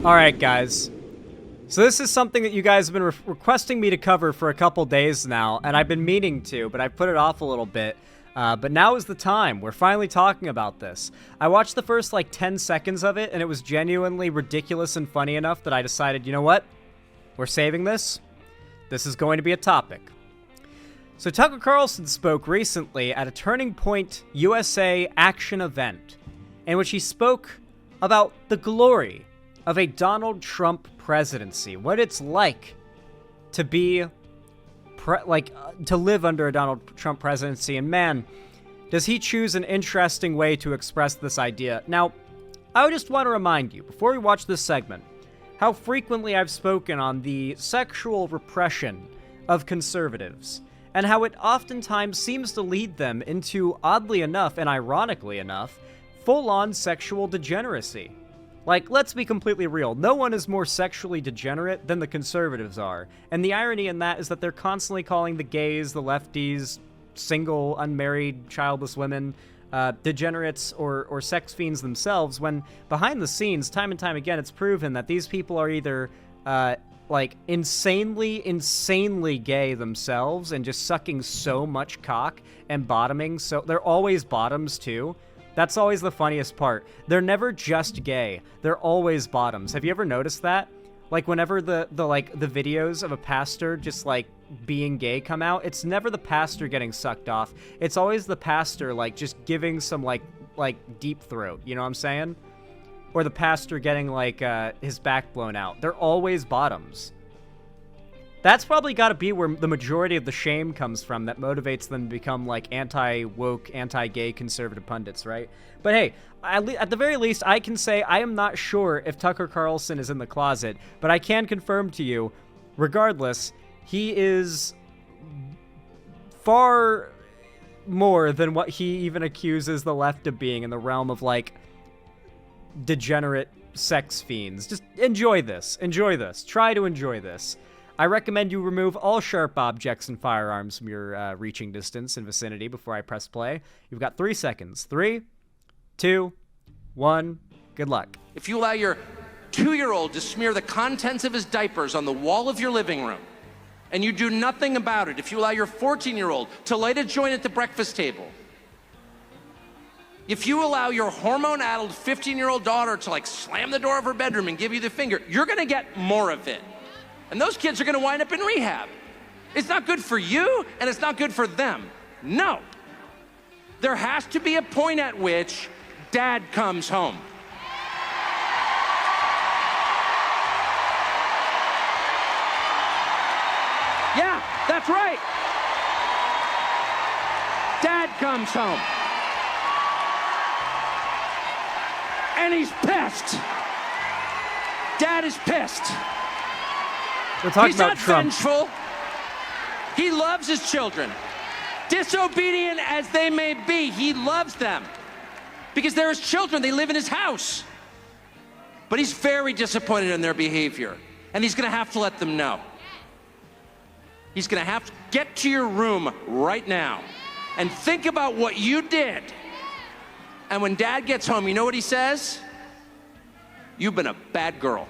Alright, guys. So this is something that you guys have been requesting me to cover for a couple days now, and I've been meaning to, but I put it off a little bit. But now is the time. We're finally talking about this. I watched the first, 10 seconds of it, and it was genuinely ridiculous and funny enough that I decided, you know what? We're saving this. This is going to be a topic. So Tucker Carlson spoke recently at a Turning Point USA action event, in which he spoke about the glory of a Donald Trump presidency, what it's like to be, to live under a Donald Trump presidency, and man, does he choose an interesting way to express this idea. Now, I just want to remind you, before we watch this segment, how frequently I've spoken on the sexual repression of conservatives, and how it oftentimes seems to lead them into, oddly enough and ironically enough, full-on sexual degeneracy. Let's be completely real. No one is more sexually degenerate than the conservatives are. And the irony in that is that they're constantly calling the gays, the lefties, single, unmarried, childless women, degenerates or sex fiends themselves, when behind the scenes, time and time again, it's proven that these people are either, insanely gay themselves and just sucking so much cock and bottoming. So they're always bottoms, too. That's always the funniest part. They're never just gay. They're always bottoms. Have you ever noticed that? Whenever the videos of a pastor just, being gay come out, it's never the pastor getting sucked off. It's always the pastor, just giving some, deep throat. You know what I'm saying? Or the pastor getting, his back blown out. They're always bottoms. That's probably got to be where the majority of the shame comes from that motivates them to become, anti-woke, anti-gay conservative pundits, right? But hey, at the very least, I can say I am not sure if Tucker Carlson is in the closet, but I can confirm to you, regardless, he is far more than what he even accuses the left of being in the realm of, degenerate sex fiends. Just enjoy this. Enjoy this. Try to enjoy this. I recommend you remove all sharp objects and firearms from your reaching distance and vicinity before I press play. You've got 3 seconds. 3, 2, 1. Good luck. If you allow your 2-year-old to smear the contents of his diapers on the wall of your living room, and you do nothing about it, if you allow your 14-year-old to light a joint at the breakfast table, if you allow your hormone-addled 15-year-old daughter to slam the door of her bedroom and give you the finger, you're gonna get more of it. And those kids are gonna wind up in rehab. It's not good for you, and it's not good for them. No. There has to be a point at which dad comes home. Yeah, that's right. Dad comes home. And he's pissed. Dad is pissed. We're talking He's about not Trump. vengeful. He loves his children. Disobedient as they may be, he loves them. Because they're his children, they live in his house. But he's very disappointed in their behavior. And he's gonna have to let them know. He's gonna have to get to your room right now and think about what you did. And when dad gets home, you know what he says? You've been a bad girl.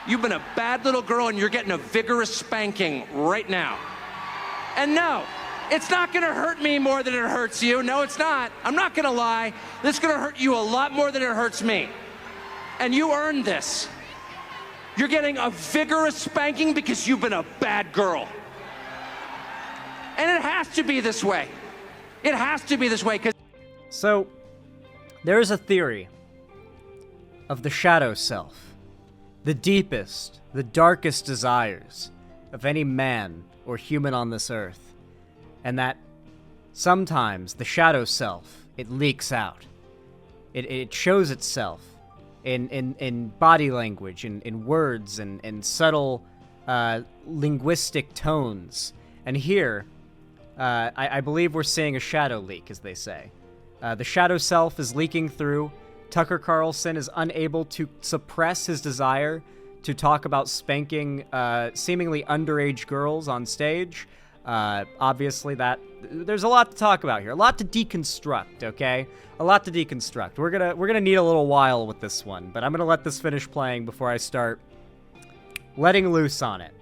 You've been a bad little girl and you're getting a vigorous spanking right now. And no, it's not gonna hurt me more than it hurts you. No, it's not. I'm not gonna lie. This is gonna hurt you a lot more than it hurts me. And you earned this. You're getting a vigorous spanking because you've been a bad girl. And it has to be this way. It has to be this way because... So, there is a theory of the shadow self. The deepest, the darkest desires of any man or human on this earth. And that sometimes the shadow self, it leaks out. It shows itself in body language, in words, and subtle linguistic tones. And here, I believe we're seeing a shadow leak, as they say. The shadow self is leaking through. Tucker Carlson is unable to suppress his desire to talk about spanking seemingly underage girls on stage. Obviously, there's a lot to talk about here, a lot to deconstruct. Okay, a lot to deconstruct. We're gonna need a little while with this one, but I'm gonna let this finish playing before I start letting loose on it.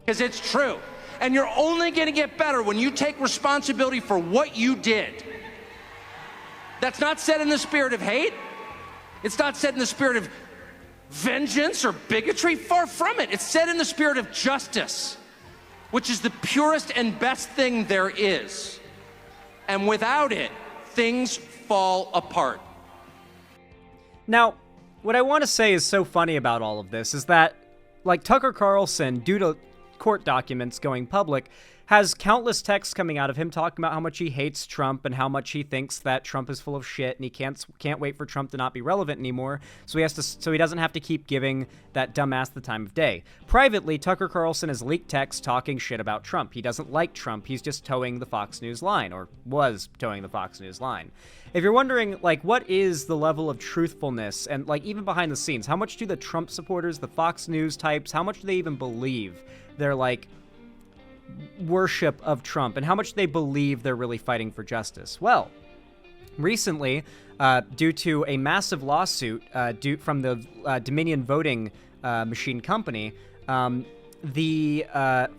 Because it's true. And you're only going to get better when you take responsibility for what you did. That's not said in the spirit of hate. It's not said in the spirit of vengeance or bigotry. Far from it. It's said in the spirit of justice, which is the purest and best thing there is. And without it, things fall apart. Now, what I want to say is so funny about all of this is that, like, Tucker Carlson, due to court documents going public, has countless texts coming out of him talking about how much he hates Trump and how much he thinks that Trump is full of shit and he can't wait for Trump to not be relevant anymore, so he doesn't have to keep giving that dumbass the time of day. Privately, Tucker Carlson has leaked texts talking shit about Trump. He doesn't like Trump. He's just towing the Fox News line, or was towing the Fox News line. If you're wondering, like, what is the level of truthfulness and, like, even behind the scenes, how much do the Trump supporters, the Fox News types, how much do they even believe their, like, worship of Trump, and how much they believe they're really fighting for justice? Well, recently, due to a massive lawsuit from the Dominion voting machine company, the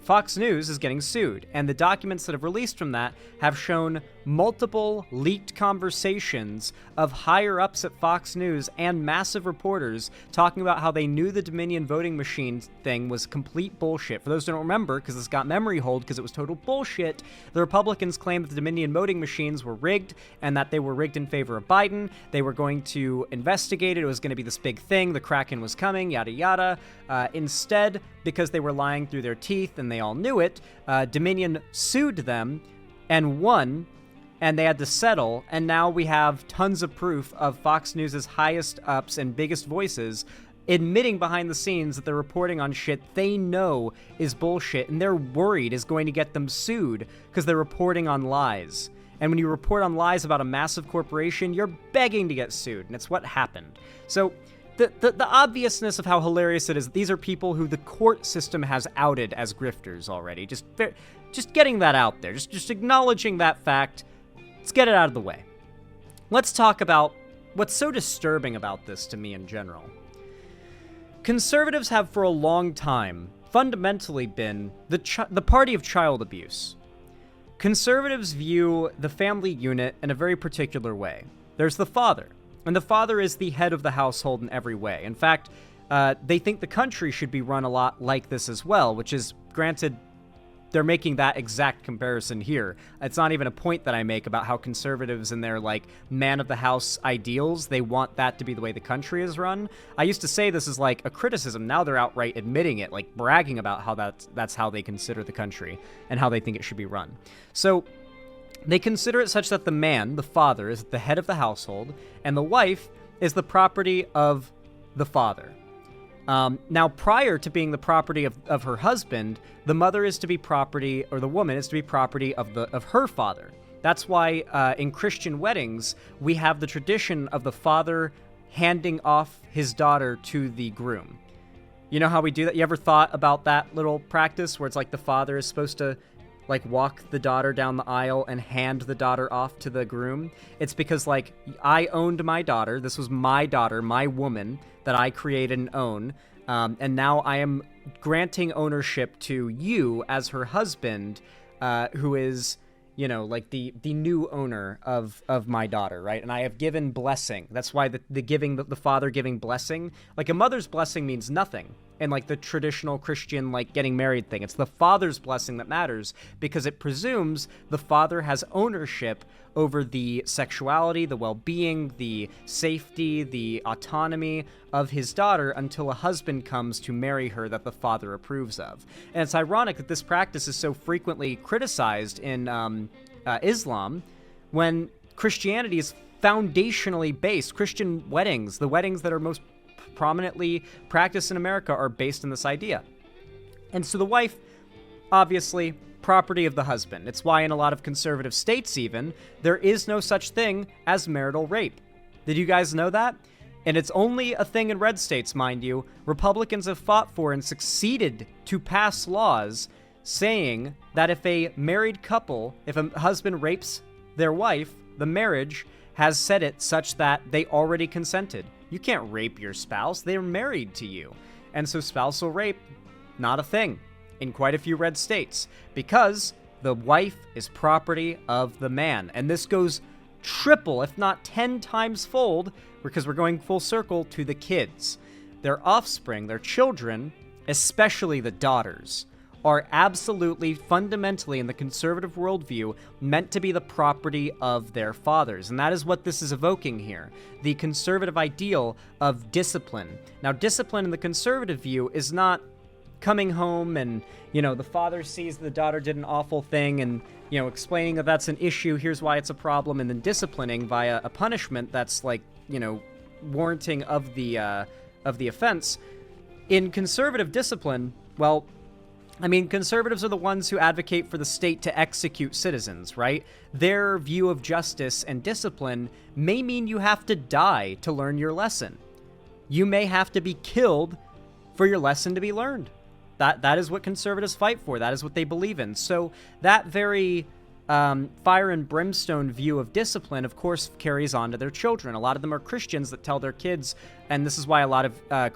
Fox News is getting sued, and the documents that have released from that have shown multiple leaked conversations of higher-ups at Fox News and massive reporters talking about how they knew the Dominion voting machine thing was complete bullshit. For those who don't remember, because this got memory hold because it was total bullshit, the Republicans claimed that the Dominion voting machines were rigged and that they were rigged in favor of Biden. They were going to investigate it. It was going to be this big thing. The Kraken was coming, yada, yada. Instead, because they were lying through their teeth and they all knew it, Dominion sued them and won, and they had to settle, and now we have tons of proof of Fox News' highest ups and biggest voices admitting behind the scenes that they're reporting on shit they know is bullshit, and they're worried is going to get them sued because they're reporting on lies. And when you report on lies about a massive corporation, you're begging to get sued, and it's what happened. So the obviousness of how hilarious it is, these are people who the court system has outed as grifters already. Just getting that out there. Just acknowledging that fact. Let's get it out of the way. Let's talk about what's so disturbing about this to me in general. Conservatives have for a long time fundamentally been the party of child abuse. Conservatives view the family unit in a very particular way. There's the father, and the father is the head of the household in every way. In fact, they think the country should be run a lot like this as well, which is, granted, they're making that exact comparison here. It's not even a point that I make about how conservatives and their, like, man of the house ideals, they want that to be the way the country is run. I used to say this is like a criticism. Now they're outright admitting it, like bragging about how that's how they consider the country and how they think it should be run. So they consider it such that the man, the father, is the head of the household, and the wife is the property of the father. Now, prior to being the property of her husband, the mother is to be property, or the woman is to be property of her father. That's why in Christian weddings, we have the tradition of the father handing off his daughter to the groom. You know how we do that? You ever thought about that little practice where it's like the father is supposed to, like, walk the daughter down the aisle and hand the daughter off to the groom? It's because, like, I owned my daughter. This was my daughter, my woman, that I created and own. And now I am granting ownership to you as her husband, who is, you know, like the new owner of my daughter, right? And I have given blessing. That's why the father giving blessing, like a mother's blessing means nothing. And like the traditional Christian, like, getting married thing, it's the father's blessing that matters because it presumes the father has ownership over the sexuality, the well-being, the safety, the autonomy of his daughter until a husband comes to marry her that the father approves of. And it's ironic that this practice is so frequently criticized in Islam when Christianity is foundationally based. Christian weddings, the weddings that are most prominently practiced in America, are based on this idea. And so the wife, obviously, property of the husband. It's why in a lot of conservative states even, there is no such thing as marital rape. Did you guys know that? And it's only a thing in red states, mind you. Republicans have fought for and succeeded to pass laws saying that if a married couple, if a husband rapes their wife, the marriage has said it such that they already consented. You can't rape your spouse. They're married to you. And so spousal rape, not a thing in quite a few red states, because the wife is property of the man. And this goes triple, if not 10 times fold, because we're going full circle to the kids. Their offspring, their children, especially the daughters, are absolutely, fundamentally, in the conservative worldview, meant to be the property of their fathers. And that is what this is evoking here. The conservative ideal of discipline. Now, discipline in the conservative view is not coming home and, the father sees the daughter did an awful thing and, explaining that that's an issue, here's why it's a problem, and then disciplining via a punishment that's like, warranting of the offense. In conservative discipline, well, conservatives are the ones who advocate for the state to execute citizens, right? Their view of justice and discipline may mean you have to die to learn your lesson. You may have to be killed for your lesson to be learned. That is what conservatives fight for. That is what they believe in. So that very fire and brimstone view of discipline, of course, carries on to their children. A lot of them are Christians that tell their kids, and this is why a lot of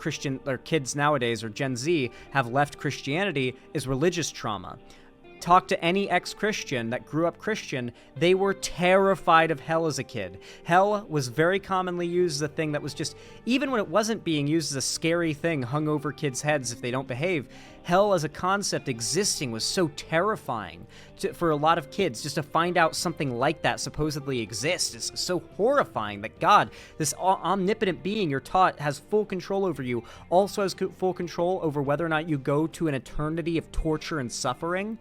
kids nowadays, or Gen Z, have left Christianity, is religious trauma. Talk to any ex-Christian that grew up Christian, they were terrified of hell as a kid. Hell was very commonly used as a thing that was just, even when it wasn't being used as a scary thing hung over kids' heads if they don't behave, hell as a concept existing was so terrifying for a lot of kids. Just to find out something like that supposedly exists is so horrifying that God, this omnipotent being you're taught has full control over you, also has full control over whether or not you go to an eternity of torture and suffering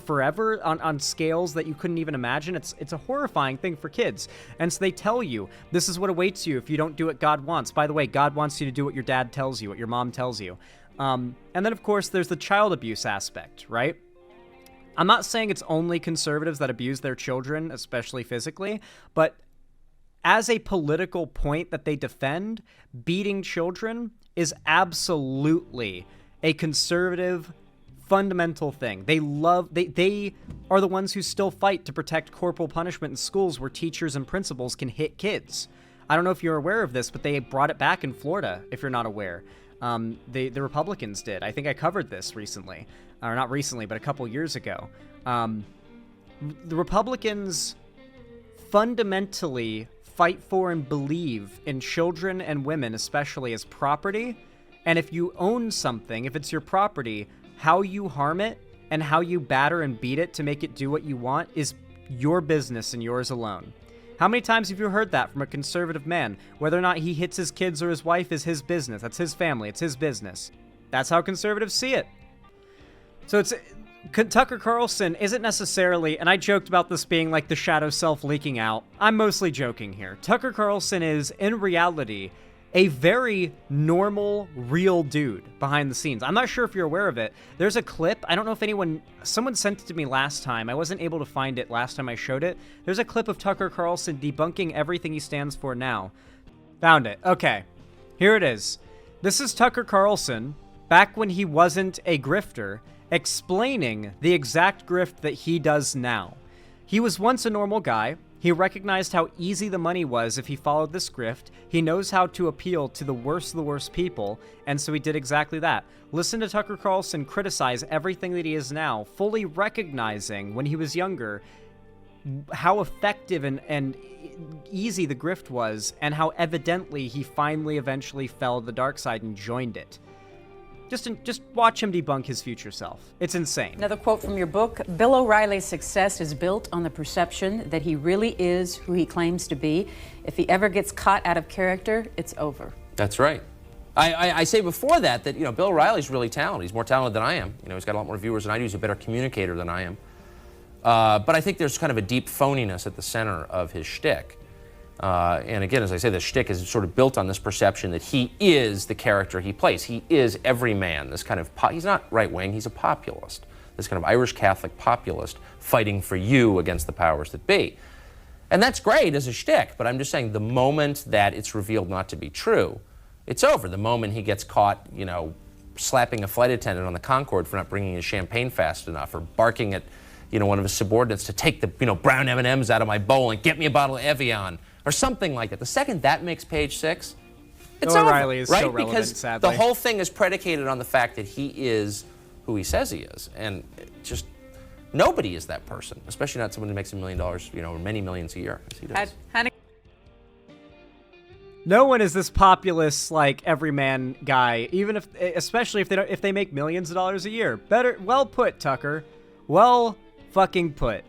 forever on scales that you couldn't even imagine. It's a horrifying thing for kids. And so they tell you, this is what awaits you if you don't do what God wants. By the way, God wants you to do what your dad tells you, what your mom tells you. And then, of course, there's the child abuse aspect, right? I'm not saying it's only conservatives that abuse their children, especially physically, but as a political point that they defend, beating children is absolutely a conservative fundamental thing. They are the ones who still fight to protect corporal punishment in schools where teachers and principals can hit kids. I don't know if you're aware of this, but they brought it back in Florida, if you're not aware. The Republicans did. I think I covered this recently. Or not recently, but a couple years ago. The Republicans fundamentally fight for and believe in children and women, especially, as property. And if you own something, if it's your property, how you harm it and how you batter and beat it to make it do what you want is your business and yours alone. How many times have you heard that from a conservative man? Whether or not he hits his kids or his wife is his business. That's his family. It's his business. That's how conservatives see it. So Tucker Carlson isn't necessarily, and I joked about this being like the shadow self leaking out. I'm mostly joking here. Tucker Carlson is, in reality, a very normal, real dude behind the scenes. I'm not sure if you're aware of it. There's a clip. I don't know if someone sent it to me last time. I wasn't able to find it last time I showed it. There's a clip of Tucker Carlson debunking everything he stands for now. Found it. Okay. Here it is. This is Tucker Carlson, back when he wasn't a grifter, explaining the exact grift that he does now. He was once a normal guy. He recognized how easy the money was if he followed this grift. He knows how to appeal to the worst of the worst people, and so he did exactly that. Listen to Tucker Carlson criticize everything that he is now, fully recognizing when he was younger how effective and easy the grift was, and how evidently he finally eventually fell to the dark side and joined it. Just watch him debunk his future self. It's insane. Another quote from your book: Bill O'Reilly's success is built on the perception that he really is who he claims to be. If he ever gets caught out of character, it's over. That's right. I say before that Bill O'Reilly's really talented. He's more talented than I am. He's got a lot more viewers than I do. He's a better communicator than I am. But I think there's kind of a deep phoniness at the center of his shtick. And again, as I say, the shtick is sort of built on this perception that he is the character he plays. He is every man. This kind of he's not right-wing, he's a populist. This kind of Irish Catholic populist fighting for you against the powers that be. And that's great as a shtick, but I'm just saying the moment that it's revealed not to be true, it's over. The moment he gets caught, slapping a flight attendant on the Concorde for not bringing his champagne fast enough, or barking at, one of his subordinates to take the, brown M&Ms out of my bowl and get me a bottle of Evian, or something like that. The second that makes Page Six, it's Bill over, O'Reilly is right? so relevant, Because sadly. the whole thing is predicated on the fact that he is who he says he is, and just nobody is that person, especially not someone who makes $1 million, or many millions a year, as he does. No one is this populist, like, everyman guy, even if, especially if they make millions of dollars a year. Well put, Tucker. Well fucking put.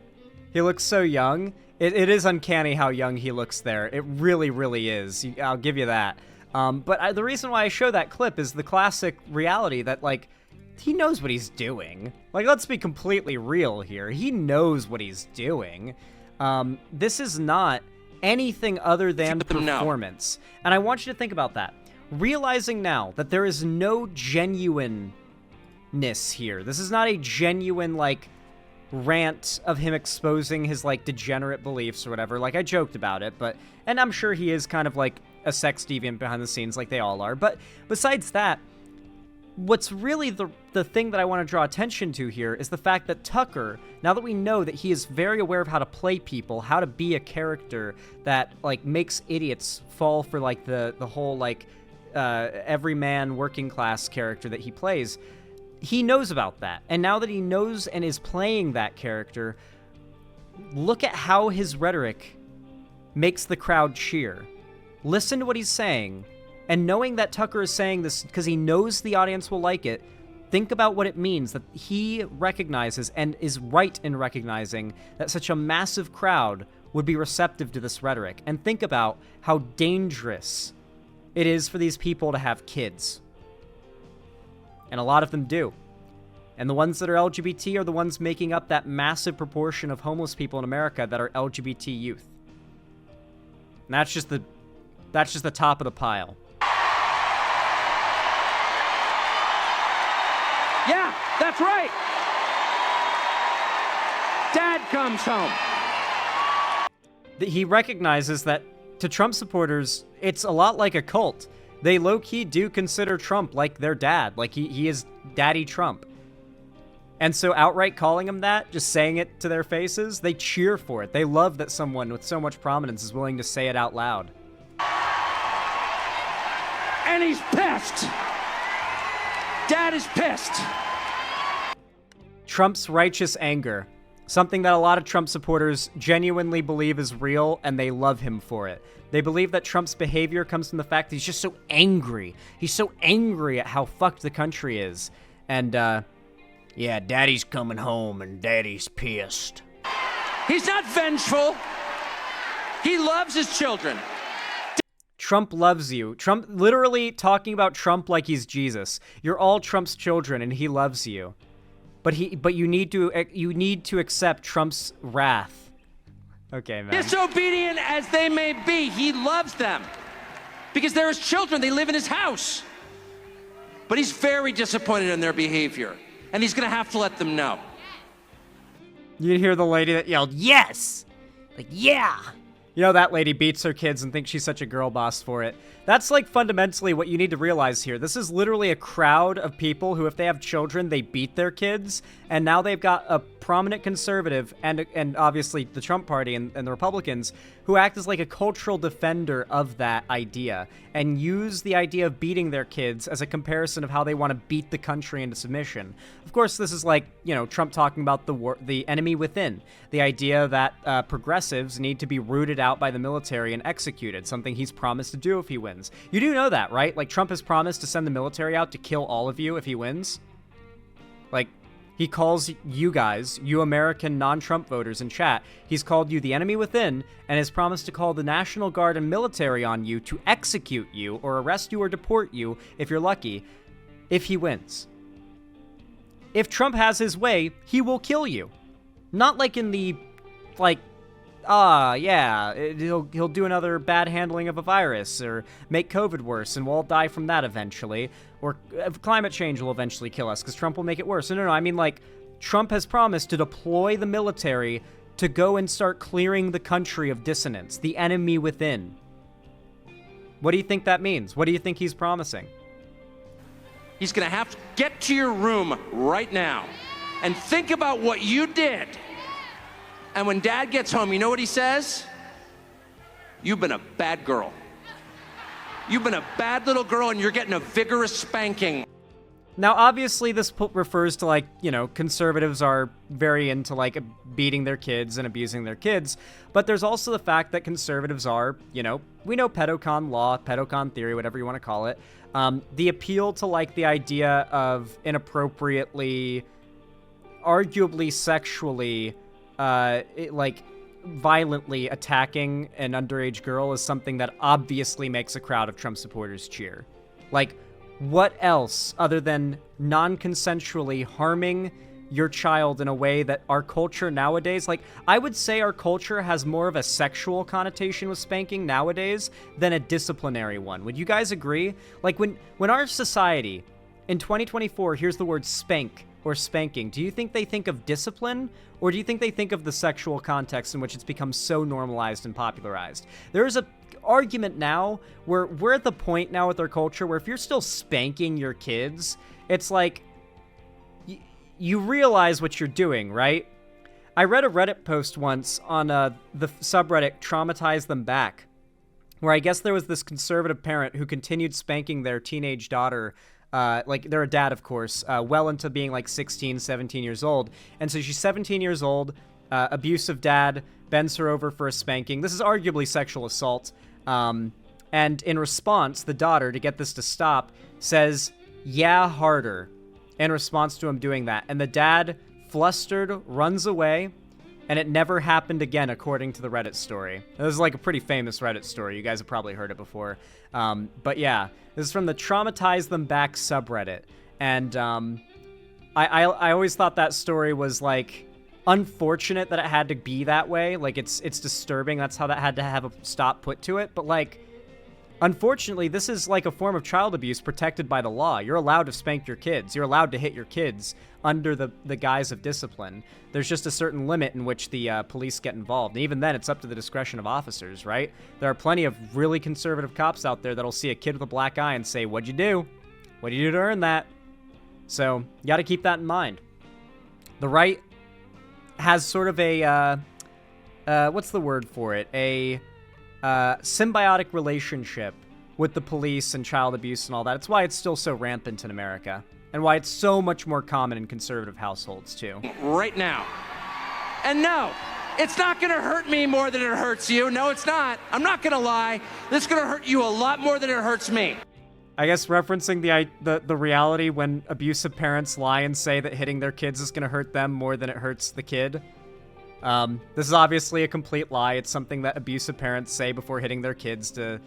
He looks so young. It is uncanny how young he looks there. It really, really is. I'll give you that. But the reason why I show that clip is the classic reality that, like, he knows what he's doing. Like, let's be completely real here. He knows what he's doing. This is not anything other than performance. And I want you to think about that. Realizing now that there is no genuineness here. This is not a genuine, like, rant of him exposing his, like, degenerate beliefs or whatever. Like, I joked about it, and I'm sure he is kind of like a sex deviant behind the scenes, like they all are. But besides that, what's really the thing that I want to draw attention to here is the fact that Tucker, now that we know that he is very aware of how to play people, how to be a character that, like, makes idiots fall for, like, the whole, like, everyman working class character that he plays, he knows about that. And now that he knows and is playing that character, look at how his rhetoric makes the crowd cheer. Listen to what he's saying. And knowing that Tucker is saying this because he knows the audience will like it, think about what it means that he recognizes and is right in recognizing that such a massive crowd would be receptive to this rhetoric. And think about how dangerous it is for these people to have kids. And a lot of them do. And the ones that are LGBT are the ones making up that massive proportion of homeless people in America that are LGBT youth. And that's just the top of the pile. Yeah, that's right. Dad comes home. He recognizes that to Trump supporters, it's a lot like a cult. They low-key do consider Trump like their dad. Like, he is Daddy Trump. And so outright calling him that, just saying it to their faces, they cheer for it. They love that someone with so much prominence is willing to say it out loud. And he's pissed. Dad is pissed. Trump's righteous anger. Something that a lot of Trump supporters genuinely believe is real, and they love him for it. They believe that Trump's behavior comes from the fact that he's just so angry. He's so angry at how fucked the country is. And, yeah, Daddy's coming home and Daddy's pissed. He's not vengeful. He loves his children. Trump loves you. Trump, literally talking about Trump like he's Jesus. You're all Trump's children, and he loves you. But you need to accept Trump's wrath. Okay, man. Disobedient as they may be, he loves them. Because they're his children, they live in his house. But he's very disappointed in their behavior. And he's gonna have to let them know. You hear the lady that yelled, yes! Like, yeah! You know, that lady beats her kids and thinks she's such a girl boss for it. That's, like, fundamentally what you need to realize here. This is literally a crowd of people who, if they have children, they beat their kids, and now they've got a prominent conservative and obviously the Trump party and the Republicans who act as, like, a cultural defender of that idea and use the idea of beating their kids as a comparison of how they want to beat the country into submission. Of course, this is like, you know, Trump talking about the enemy within, the idea that progressives need to be rooted out by the military and executed, something he's promised to do if he wins. You do know that, right? Like, Trump has promised to send the military out to kill all of you if he wins. Like, he calls you guys, you American non-Trump voters in chat, he's called you the enemy within and has promised to call the National Guard and military on you to execute you or arrest you or deport you, if you're lucky, if he wins. If Trump has his way, he will kill you. Not like in the, like, yeah, he'll do another bad handling of a virus or make COVID worse and we'll all die from that eventually. Or climate change will eventually kill us because Trump will make it worse. No, I mean, like, Trump has promised to deploy the military to go and start clearing the country of dissonance, the enemy within. What do you think that means? What do you think he's promising? He's gonna have to get to your room right now and think about what you did. And when Dad gets home, you know what he says? You've been a bad girl. You've been a bad little girl and you're getting a vigorous spanking. Now, obviously, this refers to, like, you know, conservatives are very into, like, beating their kids and abusing their kids. But there's also the fact that conservatives are, you know, we know pedocon law, pedocon theory, whatever you want to call it. The appeal to, like, the idea of inappropriately, arguably sexually, violently attacking an underage girl is something that obviously makes a crowd of Trump supporters cheer. Like, what else other than non-consensually harming your child in a way that our culture nowadays, like, I would say our culture has more of a sexual connotation with spanking nowadays than a disciplinary one. Would you guys agree? Like, when our society in 2024 hears the word spank or spanking, do you think they think of discipline, or do you think they think of the sexual context in which it's become so normalized and popularized? There is a argument now where we're at the point now with our culture where if you're still spanking your kids, it's like you realize what you're doing, right? I read a Reddit post once on the subreddit Traumatize Them Back, where I guess there was this conservative parent who continued spanking their teenage daughter, like, they're a dad, of course, well into being like 16, 17 years old. And so she's 17 years old, abusive dad bends her over for a spanking. This is arguably sexual assault. And in response, the daughter, to get this to stop, says, "Yeah, harder," in response to him doing that. And the dad, flustered, runs away, and it never happened again, according to the Reddit story. This is like a pretty famous Reddit story. You guys have probably heard it before. But yeah, this is from the Traumatize Them Back subreddit. And I always thought that story was, like, unfortunate that it had to be that way. Like, it's disturbing. That's how that had to have a stop put to it. But, like, unfortunately, this is like a form of child abuse protected by the law. You're allowed to spank your kids. You're allowed to hit your kids under the guise of discipline. There's just a certain limit in which the police get involved. And even then, it's up to the discretion of officers, right? There are plenty of really conservative cops out there that'll see a kid with a black eye and say, "What'd you do? What'd you do to earn that?" So you got to keep that in mind. The right has sort of a, what's the word for it? A symbiotic relationship with the police and child abuse and all that. It's why it's still so rampant in America, and why it's so much more common in conservative households, too. Right now. And no, it's not gonna hurt me more than it hurts you. No, it's not. I'm not gonna lie. This is gonna hurt you a lot more than it hurts me. I guess referencing the reality when abusive parents lie and say that hitting their kids is going to hurt them more than it hurts the kid. This is obviously a complete lie. It's something that abusive parents say before hitting their kids to,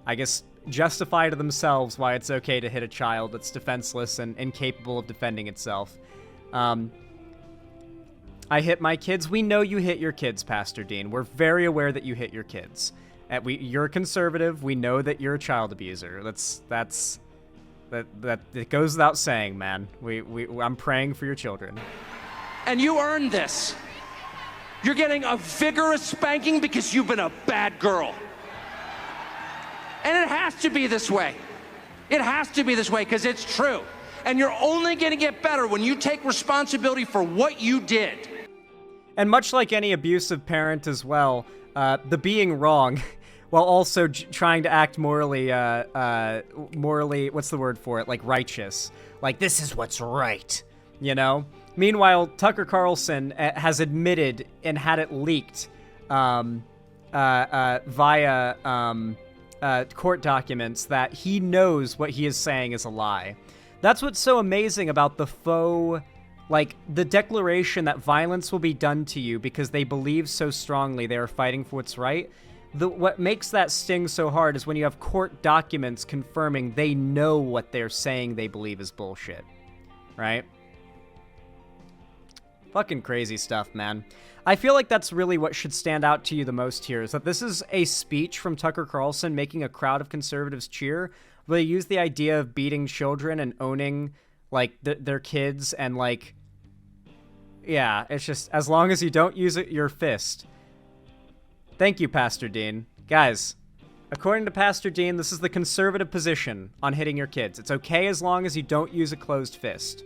I guess, justify to themselves why it's okay to hit a child that's defenseless and incapable of defending itself. I hit my kids. We know you hit your kids, Pastor Dean. We're very aware that you hit your kids. You're a conservative. We know that you're a child abuser. That it goes without saying, man. I'm praying for your children. And you earned this. You're getting a vigorous spanking because you've been a bad girl. And it has to be this way. It has to be this way because it's true. And you're only going to get better when you take responsibility for what you did. And much like any abusive parent as well, the being wrong while also trying to act morally, what's the word for it? Like, righteous. Like, this is what's right, you know? Meanwhile, Tucker Carlson has admitted and had it leaked via court documents that he knows what he is saying is a lie. That's what's so amazing about the faux, like, the declaration that violence will be done to you because they believe so strongly they are fighting for what's right. What makes that sting so hard is when you have court documents confirming they know what they're saying they believe is bullshit, right? Fucking crazy stuff, man. I feel like that's really what should stand out to you the most here, is that this is a speech from Tucker Carlson making a crowd of conservatives cheer, where they use the idea of beating children and owning, like, their kids, and, like, yeah, it's just, as long as you don't use your fist. Thank you, Pastor Dean. Guys, According to Pastor Dean, this is the conservative position on hitting your kids. It's okay as long as you don't use a closed fist.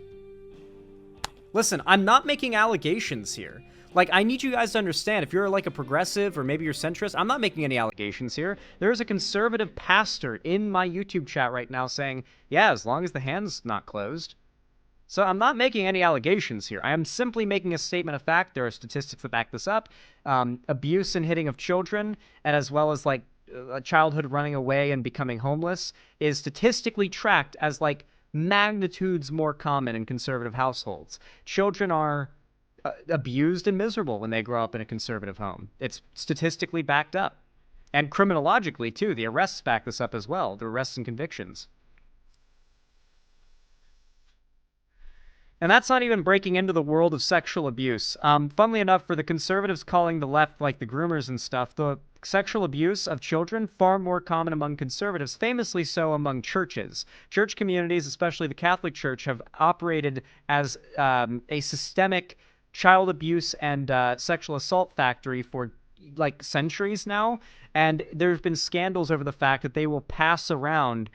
Listen, I'm not making allegations here. Like, I need you guys to understand, if you're like a progressive or maybe you're centrist, I'm not making any allegations here. There is a conservative pastor in my YouTube chat right now saying, yeah, as long as the hand's not closed. So I'm not making any allegations here. I am simply making a statement of fact. There are statistics that back this up. Abuse and hitting of children, and as well as like childhood running away and becoming homeless, is statistically tracked as like magnitudes more common in conservative households. Children are abused and miserable when they grow up in a conservative home. It's statistically backed up. And criminologically, too. The arrests back this up as well. The arrests and convictions. And that's not even breaking into the world of sexual abuse. Funnily enough, for the conservatives calling the left like the groomers and stuff, the sexual abuse of children far more common among conservatives, famously so among churches. Church communities, especially the Catholic Church, have operated as a systemic child abuse and sexual assault factory for like centuries now. And there's been scandals over the fact that they will pass around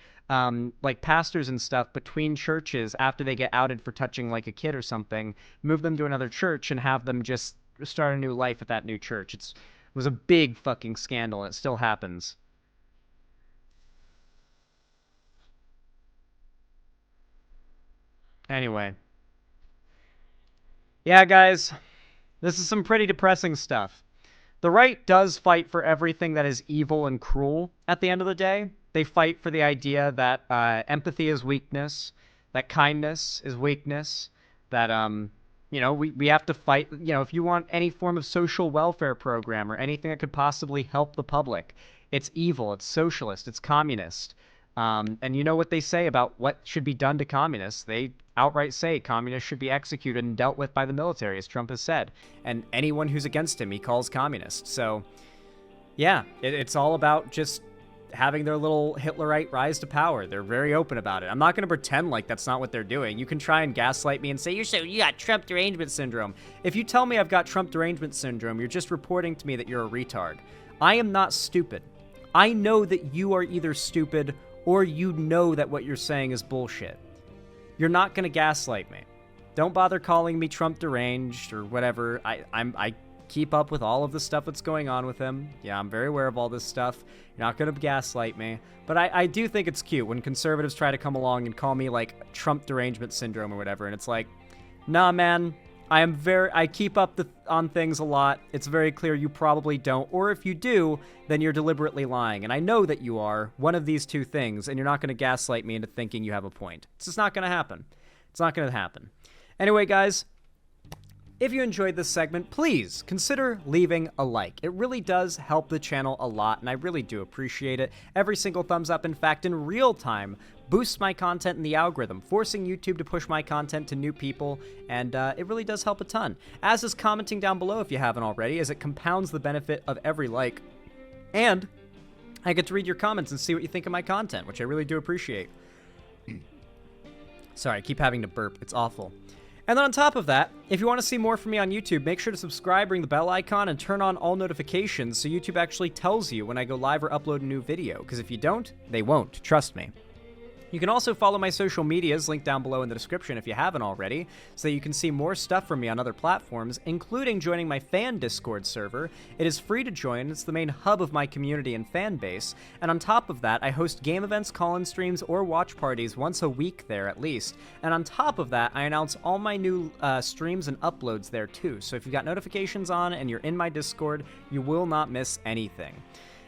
like pastors and stuff between churches after they get outed for touching like a kid or something, move them to another church and have them just start a new life at that new church. It was a big fucking scandal, and it still happens. Anyway. Yeah, guys, this is some pretty depressing stuff. The right does fight for everything that is evil and cruel at the end of the day. They fight for the idea that empathy is weakness, that kindness is weakness, that, you know, we have to fight, you know, if you want any form of social welfare program or anything that could possibly help the public, it's evil, it's socialist, it's communist. And you know what they say about what should be done to communists. They outright say communists should be executed and dealt with by the military, as Trump has said. And anyone who's against him, he calls communist. So, yeah, it's all about just having their little Hitlerite rise to power. They're very open about it. I'm not going to pretend like that's not what they're doing. You can try and gaslight me and say, you got Trump derangement syndrome. If you tell me I've got Trump derangement syndrome, you're just reporting to me that you're a retard. I am not stupid. I know that you are either stupid or you know that what you're saying is bullshit. You're not going to gaslight me. Don't bother calling me Trump deranged or whatever. I keep up with all of the stuff that's going on with him. Yeah, I'm very aware of all this stuff. You're not going to gaslight me. But I do think it's cute when conservatives try to come along and call me like Trump derangement syndrome or whatever. And it's like, nah, man. I keep up on things a lot. It's very clear you probably don't. Or if you do, then you're deliberately lying. And I know that you are one of these two things, and you're not going to gaslight me into thinking you have a point. It's just not going to happen. It's not going to happen. Anyway, guys, if you enjoyed this segment, please consider leaving a like. It really does help the channel a lot, and I really do appreciate it. Every single thumbs up, in fact, in real time, boosts my content in the algorithm, forcing YouTube to push my content to new people, and it really does help a ton. As is commenting down below if you haven't already, as it compounds the benefit of every like. And I get to read your comments and see what you think of my content, which I really do appreciate. Sorry, I keep having to burp. It's awful. And then on top of that, if you want to see more from me on YouTube, make sure to subscribe, ring the bell icon, and turn on all notifications so YouTube actually tells you when I go live or upload a new video. Because if you don't, they won't. Trust me. You can also follow my social medias, linked down below in the description if you haven't already, so that you can see more stuff from me on other platforms, including joining my fan Discord server. It is free to join, it's the main hub of my community and fan base, and on top of that, I host game events, call-in streams, or watch parties once a week there at least, and on top of that, I announce all my new streams and uploads there too, so if you've got notifications on and you're in my Discord, you will not miss anything.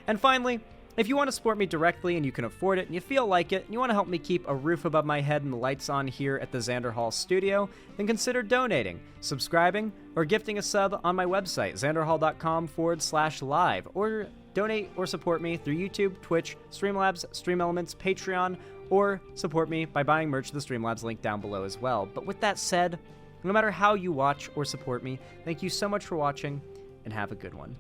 And finally, if you want to support me directly and you can afford it and you feel like it and you want to help me keep a roof above my head and the lights on here at the Xander Hall studio, then consider donating, subscribing, or gifting a sub on my website, xanderhall.com/live, or donate or support me through YouTube, Twitch, Streamlabs, Stream Elements, Patreon, or support me by buying merch to the Streamlabs link down below as well. But with that said, no matter how you watch or support me, thank you so much for watching and have a good one.